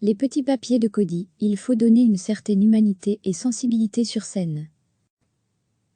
Les petits papiers de Cody, il faut donner une certaine humanité et sensibilité sur scène.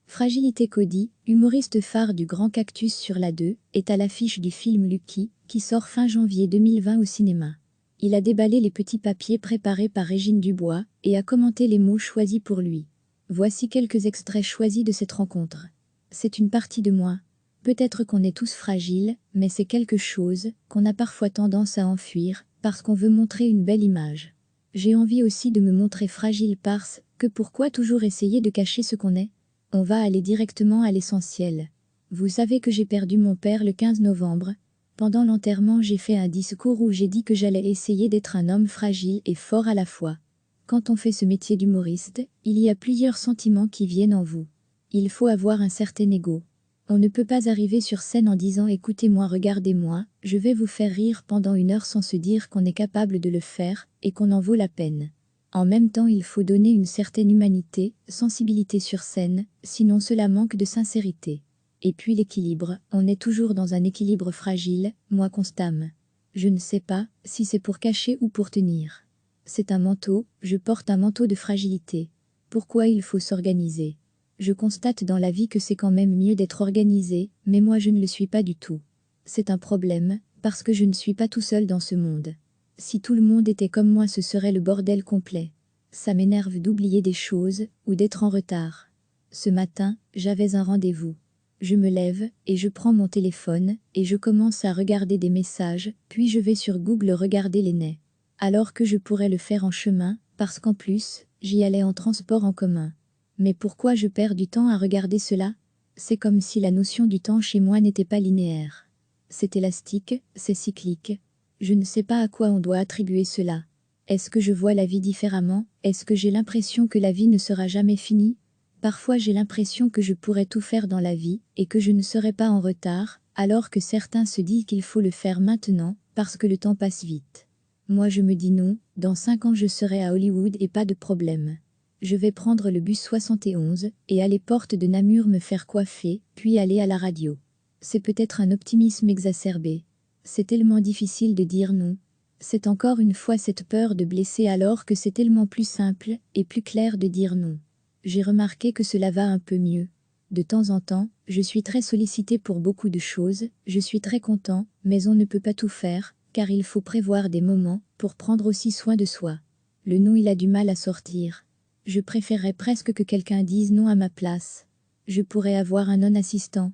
Fragilité. Cody, humoriste phare du Grand Cactus sur la 2, est à l'affiche du film Lucky, qui sort fin janvier 2020 au cinéma. Il a déballé les petits papiers préparés par Régine Dubois et a commenté les mots choisis pour lui. Voici quelques extraits choisis de cette rencontre. C'est une partie de moi. Peut-être qu'on est tous fragiles, mais c'est quelque chose qu'on a parfois tendance à enfuir, parce qu'on veut montrer une belle image. J'ai envie aussi de me montrer fragile parce que pourquoi toujours essayer de cacher ce qu'on est? On va aller directement à l'essentiel. Vous savez que j'ai perdu mon père le 15 novembre. Pendant l'enterrement, j'ai fait un discours où j'ai dit que j'allais essayer d'être un homme fragile et fort à la fois. Quand on fait ce métier d'humoriste, il y a plusieurs sentiments qui viennent en vous. Il faut avoir un certain ego. On ne peut pas arriver sur scène en disant « Écoutez-moi, regardez-moi, je vais vous faire rire pendant 1 heure » sans se dire qu'on est capable de le faire et qu'on en vaut la peine. En même temps, il faut donner une certaine humanité, sensibilité sur scène, sinon cela manque de sincérité. Et puis l'équilibre, on est toujours dans un équilibre fragile, moi constamment. Je ne sais pas si c'est pour cacher ou pour tenir. C'est un manteau, je porte un manteau de fragilité. Pourquoi il faut s'organiser? Je constate dans la vie que c'est quand même mieux d'être organisé, mais moi je ne le suis pas du tout. C'est un problème, parce que je ne suis pas tout seul dans ce monde. Si tout le monde était comme moi, ce serait le bordel complet. Ça m'énerve d'oublier des choses, ou d'être en retard. Ce matin, j'avais un rendez-vous. Je me lève, et je prends mon téléphone, et je commence à regarder des messages, puis je vais sur Google regarder les nez. Alors que je pourrais le faire en chemin, parce qu'en plus, j'y allais en transport en commun. Mais pourquoi je perds du temps à regarder cela? C'est comme si la notion du temps chez moi n'était pas linéaire. C'est élastique, c'est cyclique. Je ne sais pas à quoi on doit attribuer cela. Est-ce que je vois la vie différemment? Est-ce que j'ai l'impression que la vie ne sera jamais finie? Parfois j'ai l'impression que je pourrais tout faire dans la vie, et que je ne serai pas en retard, alors que certains se disent qu'il faut le faire maintenant, parce que le temps passe vite. Moi je me dis non, dans 5 ans je serai à Hollywood et pas de problème. Je vais prendre le bus 71, et aller porte de Namur me faire coiffer, puis aller à la radio. C'est peut-être un optimisme exacerbé. C'est tellement difficile de dire non. C'est encore une fois cette peur de blesser alors que c'est tellement plus simple et plus clair de dire non. J'ai remarqué que cela va un peu mieux. De temps en temps, je suis très sollicité pour beaucoup de choses, je suis très content, mais on ne peut pas tout faire, car il faut prévoir des moments pour prendre aussi soin de soi. Le non, il a du mal à sortir. Je préférerais presque que quelqu'un dise non à ma place. Je pourrais avoir un non-assistant.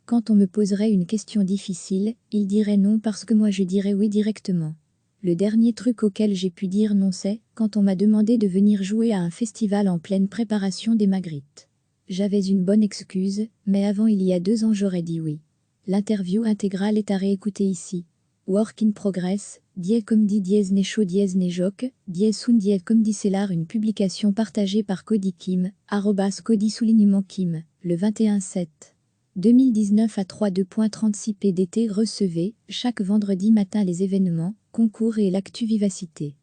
Quand on me poserait une question difficile, il dirait non parce que moi je dirais oui directement. Le dernier truc auquel j'ai pu dire non, c'est quand on m'a demandé de venir jouer à un festival en pleine préparation des Magritte. J'avais une bonne excuse, mais avant il y a 2 ans j'aurais dit oui. L'interview intégrale est à réécouter ici. Work in progress, die comedy dièse necho dièse nejoc, dièse soon dièse comedy cellar, une publication partagée par Cody Kim, @Cody_Kim, le 21/7. 2019 à 3:2.36 PDT. Recevez, chaque vendredi matin, les événements, concours et l'actu vivacité.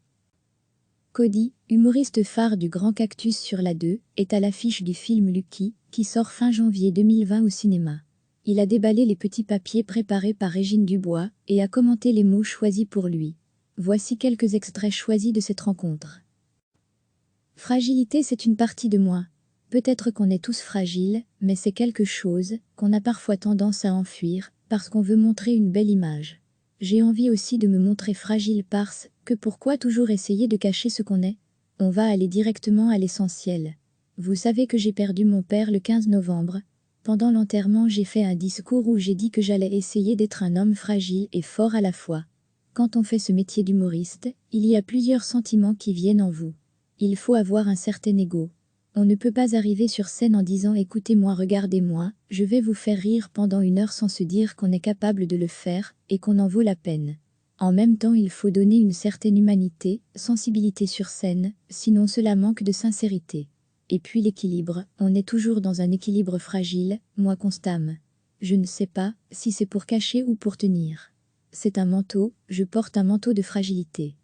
Cody, humoriste phare du Grand Cactus sur la 2, est à l'affiche du film Lucky, qui sort fin janvier 2020 au cinéma. Il a déballé les petits papiers préparés par Régine Dubois et a commenté les mots choisis pour lui. Voici quelques extraits choisis de cette rencontre. Fragilité, c'est une partie de moi. Peut-être qu'on est tous fragiles, mais c'est quelque chose qu'on a parfois tendance à enfuir, parce qu'on veut montrer une belle image. J'ai envie aussi de me montrer fragile parce que pourquoi toujours essayer de cacher ce qu'on est? On va aller directement à l'essentiel. Vous savez que j'ai perdu mon père le 15 novembre. Pendant l'enterrement, j'ai fait un discours où j'ai dit que j'allais essayer d'être un homme fragile et fort à la fois. Quand on fait ce métier d'humoriste, il y a plusieurs sentiments qui viennent en vous. Il faut avoir un certain ego. On ne peut pas arriver sur scène en disant « Écoutez-moi, regardez-moi, je vais vous faire rire pendant 1 heure » sans se dire qu'on est capable de le faire et qu'on en vaut la peine. En même temps, il faut donner une certaine humanité, sensibilité sur scène, sinon cela manque de sincérité. Et puis l'équilibre, on est toujours dans un équilibre fragile, moi constamment. Je ne sais pas si c'est pour cacher ou pour tenir. C'est un manteau, je porte un manteau de fragilité.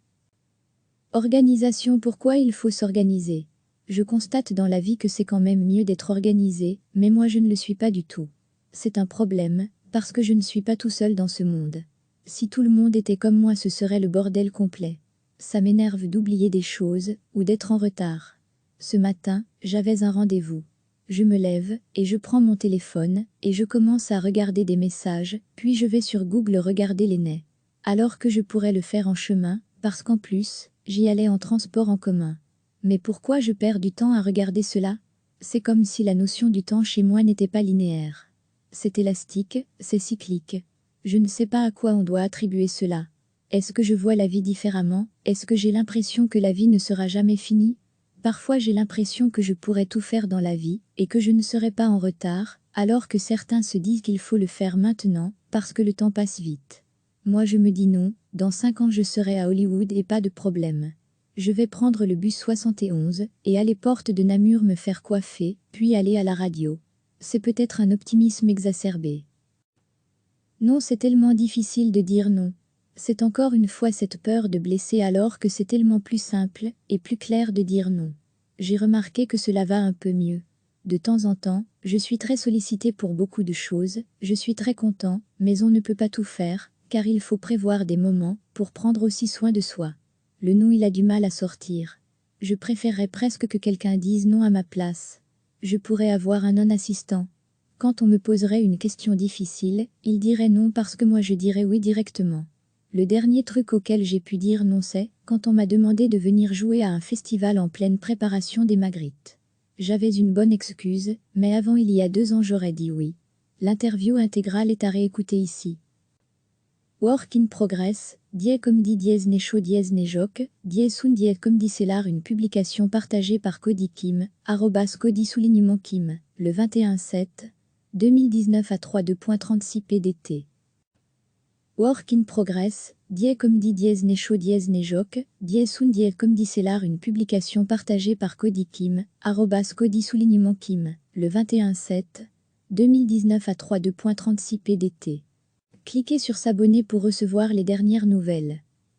Organisation. Pourquoi il faut s'organiser? Je constate dans la vie que c'est quand même mieux d'être organisé, mais moi je ne le suis pas du tout. C'est un problème, parce que je ne suis pas tout seul dans ce monde. Si tout le monde était comme moi, ce serait le bordel complet. Ça m'énerve d'oublier des choses ou d'être en retard. Ce matin, j'avais un rendez-vous. Je me lève et je prends mon téléphone et je commence à regarder des messages, puis je vais sur Google regarder les nez. Alors que je pourrais le faire en chemin, parce qu'en plus, j'y allais en transport en commun. Mais pourquoi je perds du temps à regarder cela? C'est comme si la notion du temps chez moi n'était pas linéaire. C'est élastique, c'est cyclique. Je ne sais pas à quoi on doit attribuer cela. Est-ce que je vois la vie différemment? Est-ce que j'ai l'impression que la vie ne sera jamais finie? Parfois j'ai l'impression que je pourrais tout faire dans la vie, et que je ne serai pas en retard, alors que certains se disent qu'il faut le faire maintenant, parce que le temps passe vite. Moi je me dis non, dans 5 ans je serai à Hollywood et pas de problème. Je vais prendre le bus 71, et aller porte de Namur me faire coiffer, puis aller à la radio. C'est peut-être un optimisme exacerbé. Non, c'est tellement difficile de dire non. C'est encore une fois cette peur de blesser alors que c'est tellement plus simple et plus clair de dire non. J'ai remarqué que cela va un peu mieux. De temps en temps, je suis très sollicité pour beaucoup de choses, je suis très content, mais on ne peut pas tout faire, car il faut prévoir des moments pour prendre aussi soin de soi. Le non, il a du mal à sortir. Je préférerais presque que quelqu'un dise non à ma place. Je pourrais avoir un non-assistant. Quand on me poserait une question difficile, il dirait non parce que moi je dirais oui directement. Le dernier truc auquel j'ai pu dire non, c'est quand on m'a demandé de venir jouer à un festival en pleine préparation des Magritte. J'avais une bonne excuse, mais avant il y a 2 ans j'aurais dit oui. L'interview intégrale est à réécouter ici. Work in progress, die comedy dièse necho dièse nejoc, dièse sun dièse comedy cellar, une publication partagée par Cody Kim, @Cody_Kim, le 21/7/2019 à 3:2.36 pdt. Work in progress, die comedy dièse necho dièse nejoc, dièse sun dièse comedy cellar, une publication partagée par Cody Kim, @Cody_Kim, le 21/7/2019 à 3:2.36 pdt. Cliquez sur s'abonner pour recevoir les dernières nouvelles.